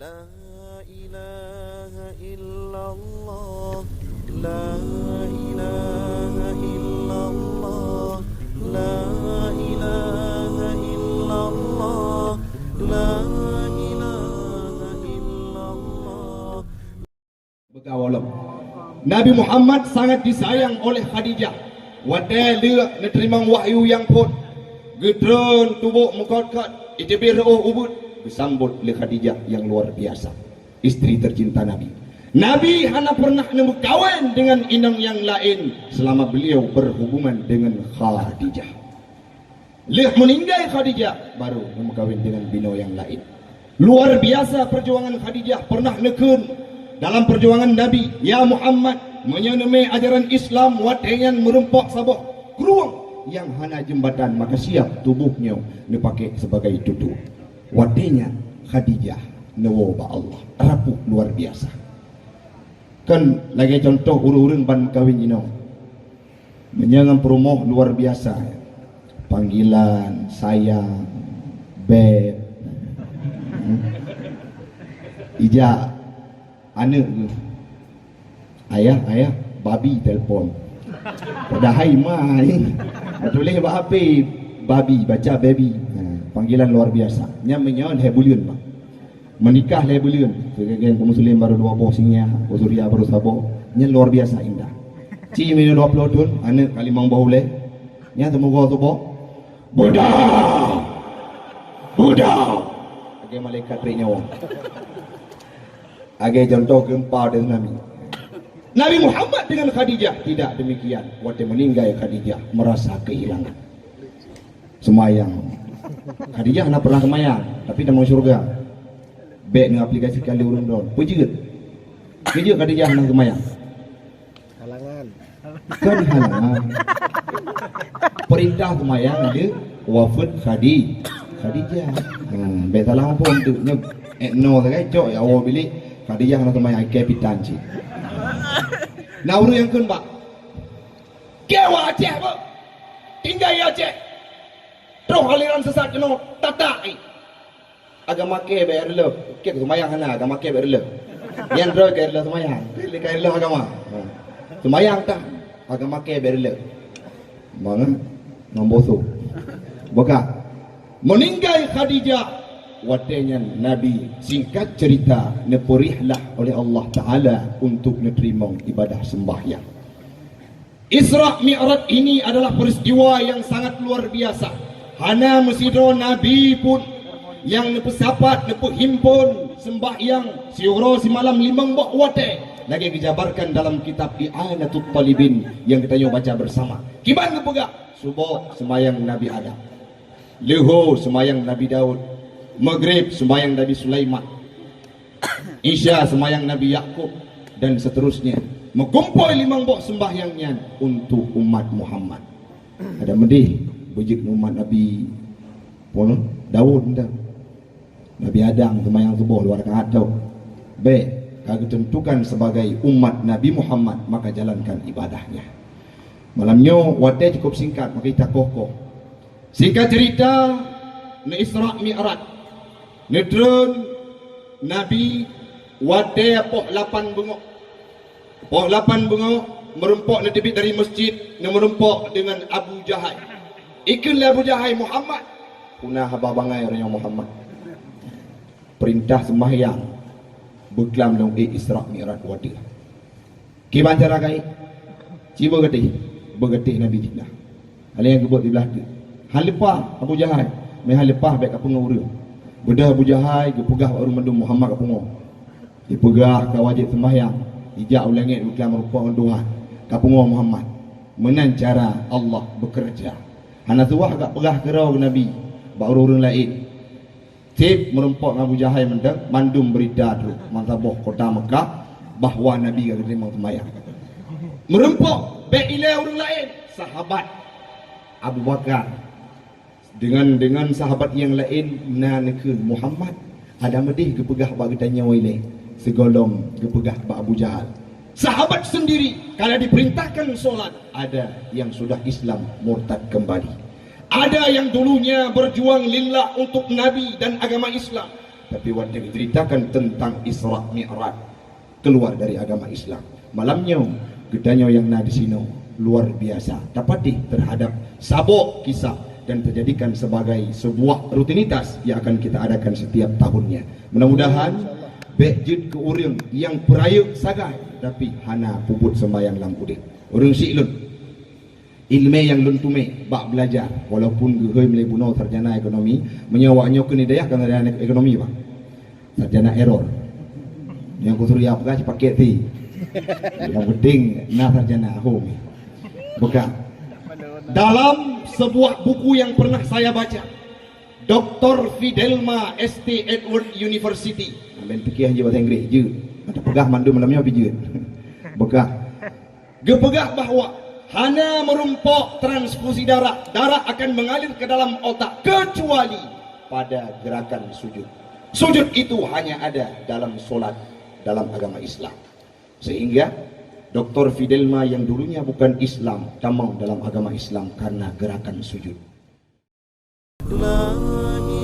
La ilaha illallah, la ilaha illallah, la ilaha illallah, la ilaha illallah. Bergawalam. Nabi Muhammad sangat disayang oleh Khadijah. Wadai lia menerima wahyu yang pun gedron tubuh mengkot-kot itibir ubud disambut oleh Khadijah yang luar biasa, istri tercinta Nabi. Nabi hanya pernah berkahwin dengan inang yang lain selama beliau berhubungan dengan Khadijah. Leh meninggal Khadijah baru berkahwin dengan bino yang lain. Luar biasa perjuangan Khadijah, pernah nekun dalam perjuangan Nabi. Ya Muhammad, menyenemi ajaran Islam watengan merempok sabah keruang yang hana jembatan, maka siap tubuhnya dipakai sebagai tutu. Wadenya Khadijah nawa Allah rapuh luar biasa. Kan lagi contoh urang-urang ban kawin ino menyangan perumoh luar biasa, panggilan sayang, beb, ija, anak ke, ayah, babi telefon. Padahal mai, tulis apa? Babi baca baby. Panggilan luar biasa. Nyamanya lebulian pak. Menikah lebulian. Geng muslim baru 2 boh singnya, Suria baru sabo. Nya luar biasa indah. Ci minum 20 tahun, anak kali mang bahu le. Nya semoga tu boh. Buddha. Age malaikat ri nyawa. Age contoh gempa dengan Nabi. Nabi Muhammad dengan Khadijah tidak demikian. Waktu meninggal Khadijah merasa kehilangan. Semayang. Khadijah nak pernah semayang, tapi dah mau surga. Baik dengan aplikasi kali urang don. Puji ke? Puji Khadijah nak semayang. Halangan. Kan halangan. Perintah semayang dia wafat Khadijah. Baik salah apa untuk nya no sagai cok ya awak bilik Khadijah nak semayang kapitan cik. Nah urang yang kun pak. Kewa Aceh pak. Tinggal ya Aceh. Terus aliran sesat kena tatak agama ke bayar le ke semayang hana agama ke bayar le yang terus ke le semayang pilih ke le agama semayang tak agama ke bayar le mana ngomboso boka meninggal Khadijah wadenya Nabi singkat cerita neperihlah oleh Allah Ta'ala untuk menerima ibadah sembahyang. Isra Mi'raj ini adalah peristiwa yang sangat luar biasa. Hana mesido Nabi pun yang nepu sapat, nepu himpun sembahyang siuro si malam 5 bok wate lagi dijabarkan dalam kitab I'anatul Talibin yang kita baca bersama. Kiban ngepegak subuh sembahyang Nabi Adam, luhur sembahyang Nabi Daud, maghrib sembahyang Nabi Sulaiman, isya sembahyang Nabi Yakub dan seterusnya. Mengumpul 5 bok sembahyangnya untuk umat Muhammad. Ada medih bujik umat Nabi Daud dah. Nabi Adam semayang subuh luar kacau. Baik, kalau tentukan sebagai umat Nabi Muhammad maka jalankan ibadahnya. Malamnya wadai cukup singkat maka kita kokoh. Singkat cerita ni Isra Mi'raj. Nedron Nabi wadai poh 8 bengok. Poh 8 bengok merempok na debit dari masjid na merempok dengan Abu Jahal. Ikunlah Abu Jahal Muhammad. Punah haba bangai orang Muhammad. Perintah sembahyang berkelam dalam Isra Mi'raj wadi. Kiban cara kai? Ciba bergetih Nabi Jinnah. Hal yang kebut di belah tu. Hal lepah Abu Jahal. Mai hal lepah baik kapung urang. Bedah Abu Jahal ke pegah orang mendum Muhammad kapung. Dipegah ke wajib sembahyang. Ijak ulangit berkelam merupakan Tuhan. Kapung Muhammad. Menan cara Allah bekerja. Hana tuah agak pegah kerau Nabi baru orang lain. Tip merempok Abu Jahal mendang mandum berita tu mantaboh kota Mekah bahawa Nabi gak terima sembahyang. Merempok baik ilai orang lain sahabat Abu Bakar dengan sahabat yang lain nanekun Muhammad ada medih kepegah bagi tanya ilai segolong kepegah bak Abu Jahal. Sahabat sendiri kalau diperintahkan solat ada yang sudah Islam murtad kembali. Ada yang dulunya berjuang lillah untuk Nabi dan agama Islam. Tapi waktu diceritakan tentang Isra Mi'raj, keluar dari agama Islam, malamnya gedanya yang na di sini luar biasa, dapati terhadap sabuk kisah dan terjadikan sebagai sebuah rutinitas yang akan kita adakan setiap tahunnya. Mudah-mudahan bejud ke orang yang perayuk sagai tapi hana puput sembayang lam udip. Orang siklun ilmu yang lun tume bak belajar walaupun gehoi mulai bunuh sarjana ekonomi menyawanya ke nidayah kan sarjana ekonomi pak sarjana error yang kusuri apa sih pakai ti yang penting nah sarjana home bukan. Dalam sebuah buku yang pernah saya baca, Dr. Fidelma ST Edward University, ambil fikir aja bahasa Inggeris je, ada pegah mandu malamnya bijut bekah gepegah bahwa hanya merumpok transfusi darah akan mengalir ke dalam otak kecuali pada gerakan sujud. Sujud itu hanya ada dalam solat dalam agama Islam. Sehingga Dr. Fidelma yang dulunya bukan Islam tamang dalam agama Islam karena gerakan sujud. La